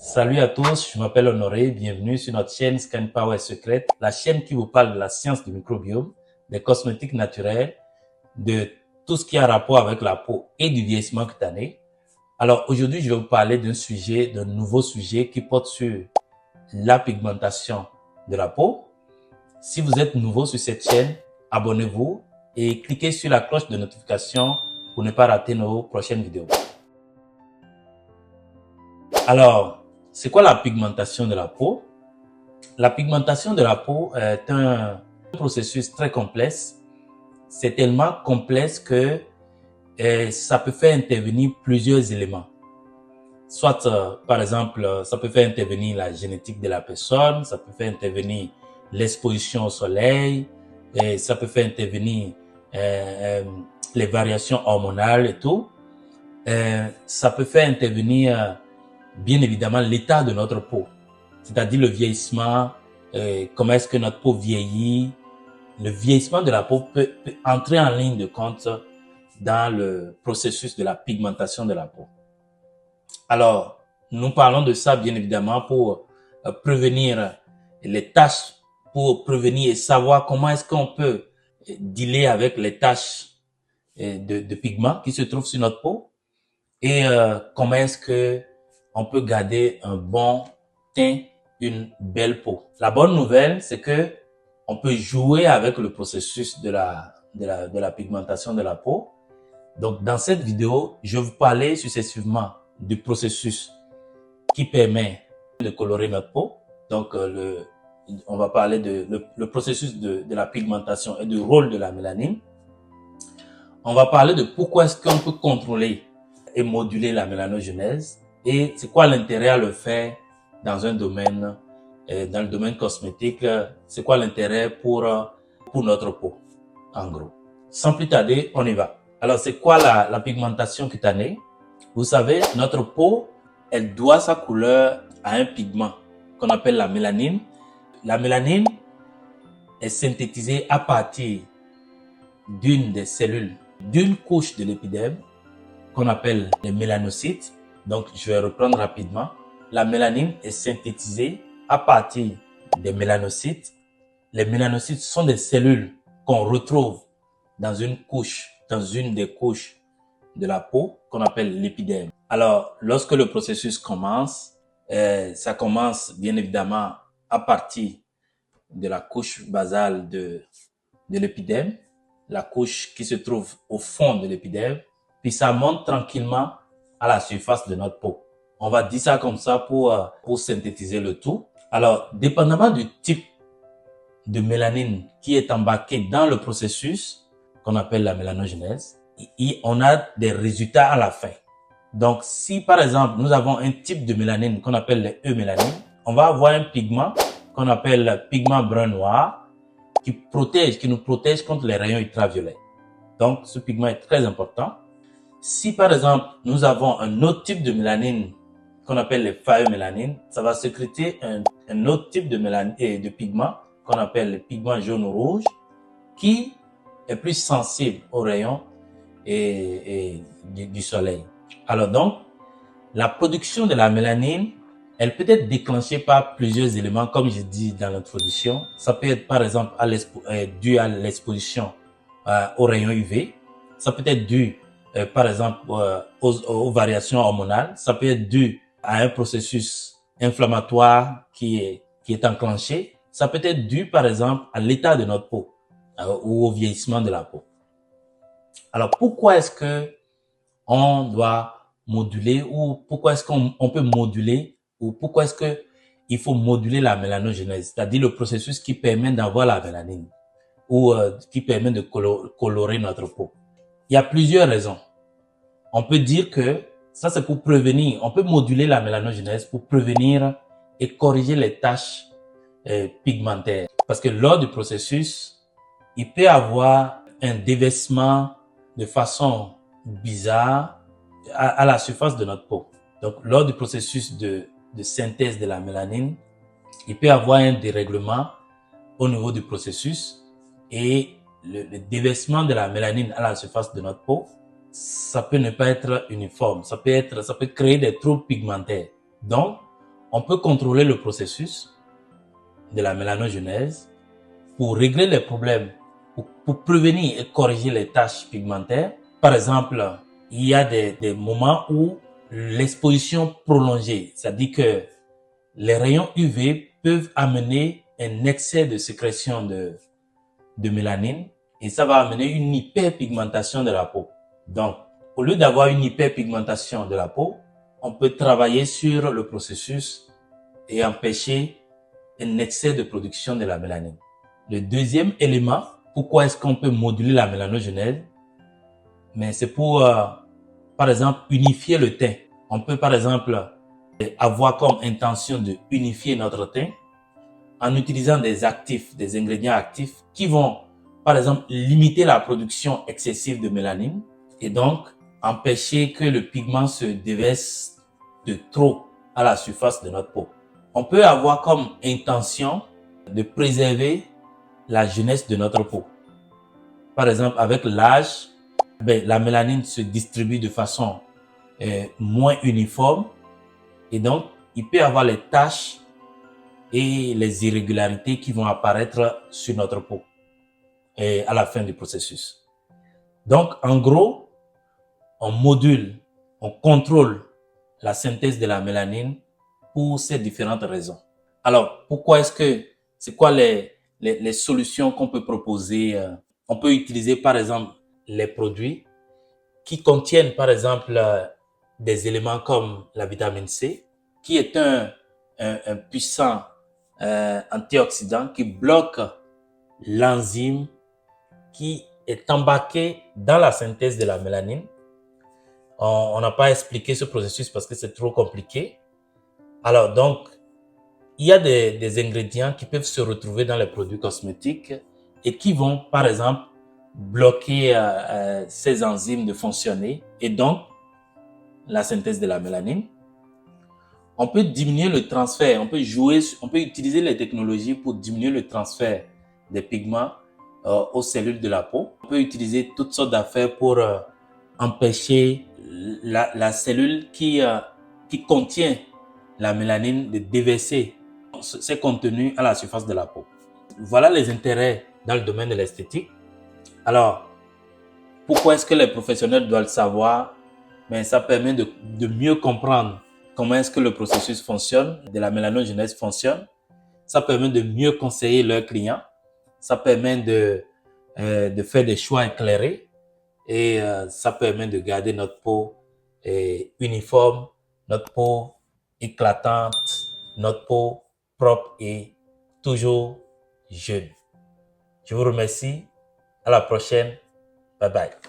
Salut à tous, je m'appelle Honoré, bienvenue sur notre chaîne Skin Power Secret, la chaîne qui vous parle de la science du microbiome, des cosmétiques naturels, de tout ce qui a rapport avec la peau et du vieillissement cutané. Alors aujourd'hui, je vais vous parler d'un nouveau sujet qui porte sur la pigmentation de la peau. Si vous êtes nouveau sur cette chaîne, abonnez-vous et cliquez sur la cloche de notification pour ne pas rater nos prochaines vidéos. Alors, c'est quoi la pigmentation de la peau? La pigmentation de la peau est un processus très complexe. C'est tellement complexe que ça peut faire intervenir plusieurs éléments. Soit, par exemple, ça peut faire intervenir la génétique de la personne, ça peut faire intervenir l'exposition au soleil, et ça peut faire intervenir les variations hormonales et tout. Ça peut faire intervenir bien évidemment l'état de notre peau, c'est-à-dire le vieillissement, comment est-ce que notre peau vieillit. Le vieillissement de la peau peut entrer en ligne de compte dans le processus de la pigmentation de la peau. Alors, nous parlons de ça bien évidemment pour prévenir les taches, pour prévenir et savoir comment est-ce qu'on peut dealer avec les taches de pigments qui se trouvent sur notre peau et comment est-ce que on peut garder un bon teint, une belle peau. La bonne nouvelle, c'est que on peut jouer avec le processus de la pigmentation de la peau. Donc, dans cette vidéo, je vais vous parler successivement du processus qui permet de colorer notre peau. Donc, on va parler le processus de la pigmentation et du rôle de la mélanine. On va parler de pourquoi est-ce qu'on peut contrôler et moduler la mélanogenèse et c'est quoi l'intérêt à le faire dans un domaine, dans le domaine cosmétique, c'est quoi l'intérêt pour notre peau, en gros. Sans plus tarder, on y va. Alors, c'est quoi la pigmentation cutanée? Vous savez, notre peau, elle doit sa couleur à un pigment qu'on appelle la mélanine. La mélanine est synthétisée à partir d'une des cellules, d'une couche de l'épiderme qu'on appelle les mélanocytes. Donc, je vais reprendre rapidement. La mélanine est synthétisée à partir des mélanocytes. Les mélanocytes sont des cellules qu'on retrouve dans une des couches de la peau qu'on appelle l'épiderme. Alors, lorsque le processus commence, ça commence bien évidemment à partir de la couche basale de l'épiderme, la couche qui se trouve au fond de l'épiderme, puis ça monte tranquillement à la surface de notre peau. On va dire ça comme ça pour synthétiser le tout. Alors, dépendamment du type de mélanine qui est embarqué dans le processus qu'on appelle la mélanogenèse, on a des résultats à la fin. Donc, si par exemple, nous avons un type de mélanine qu'on appelle les eumélanines, on va avoir un pigment qu'on appelle le pigment brun-noir qui nous protège contre les rayons ultraviolets. Donc, ce pigment est très important. Si par exemple, nous avons un autre type de mélanine qu'on appelle les phaeomélanines, ça va sécréter un autre type de mélanine et de pigment qu'on appelle le pigment jaune ou rouge qui est plus sensible aux rayons du soleil. Alors donc, la production de la mélanine, elle peut être déclenchée par plusieurs éléments, comme je dis dans l'introduction. Ça peut être par exemple dû à l'exposition aux rayons UV. Ça peut être dû par exemple aux variations hormonales. Ça peut être dû à un processus inflammatoire qui est enclenché. Ça peut être dû par exemple à l'état de notre peau ou au vieillissement de la peau. Alors pourquoi est-ce que on doit moduler ou pourquoi est-ce qu'on peut moduler ou pourquoi est-ce que il faut moduler la mélanogenèse, c'est-à-dire le processus qui permet d'avoir la mélanine ou qui permet de colorer notre peau? Il y a plusieurs raisons. On peut dire que ça c'est pour prévenir, on peut moduler la mélanogenèse pour prévenir et corriger les taches pigmentaires. Parce que lors du processus, il peut y avoir un déversement de façon bizarre à la surface de notre peau. Donc, lors du processus de synthèse de la mélanine, il peut y avoir un dérèglement au niveau du processus et le déversement de la mélanine à la surface de notre peau, ça peut ne pas être uniforme. Ça peut créer des troubles pigmentaires. Donc, On peut contrôler le processus de la mélanogenèse pour régler les problèmes, pour prévenir et corriger les taches pigmentaires. Par exemple, il y a des moments où l'exposition prolongée, c'est-à-dire que les rayons UV peuvent amener un excès de sécrétion de mélanine et ça va amener une hyperpigmentation de la peau. Donc, au lieu d'avoir une hyperpigmentation de la peau, on peut travailler sur le processus et empêcher un excès de production de la mélanine. Le deuxième élément, pourquoi est-ce qu'on peut moduler la mélanogenèse? Mais c'est pour, par exemple, unifier le teint. On peut, par exemple, avoir comme intention de unifier notre teint en utilisant des actifs, des ingrédients actifs qui vont, par exemple, limiter la production excessive de mélanine et donc empêcher que le pigment se déverse de trop à la surface de notre peau. On peut avoir comme intention de préserver la jeunesse de notre peau. Par exemple, avec l'âge, la mélanine se distribue de façon moins uniforme et donc il peut y avoir les taches et les irrégularités qui vont apparaître sur notre peau et à la fin du processus. Donc, en gros, on module, on contrôle la synthèse de la mélanine pour ces différentes raisons. Alors, pourquoi est-ce que, c'est quoi les solutions qu'on peut proposer? On peut utiliser, par exemple, les produits qui contiennent, par exemple, des éléments comme la vitamine C, qui est un puissant antioxydant qui bloque l'enzyme qui est embarqué dans la synthèse de la mélanine. On n'a pas expliqué ce processus parce que c'est trop compliqué. Alors donc, il y a des ingrédients qui peuvent se retrouver dans les produits cosmétiques et qui vont, par exemple, bloquer ces enzymes de fonctionner et donc la synthèse de la mélanine. On peut diminuer le transfert, on peut utiliser les technologies pour diminuer le transfert des pigments aux cellules de la peau. On peut utiliser toutes sortes d'affaires pour empêcher la cellule qui contient la mélanine de déverser ses contenus à la surface de la peau. Voilà les intérêts dans le domaine de l'esthétique. Alors, pourquoi est-ce que les professionnels doivent le savoir? Mais ça permet de mieux comprendre comment est-ce que le processus fonctionne, de la mélanogenèse fonctionne. Ça permet de mieux conseiller leurs clients. Ça permet de faire des choix éclairés et ça permet de garder notre peau uniforme, notre peau éclatante, notre peau propre et toujours jeune. Je vous remercie. À la prochaine. Bye bye.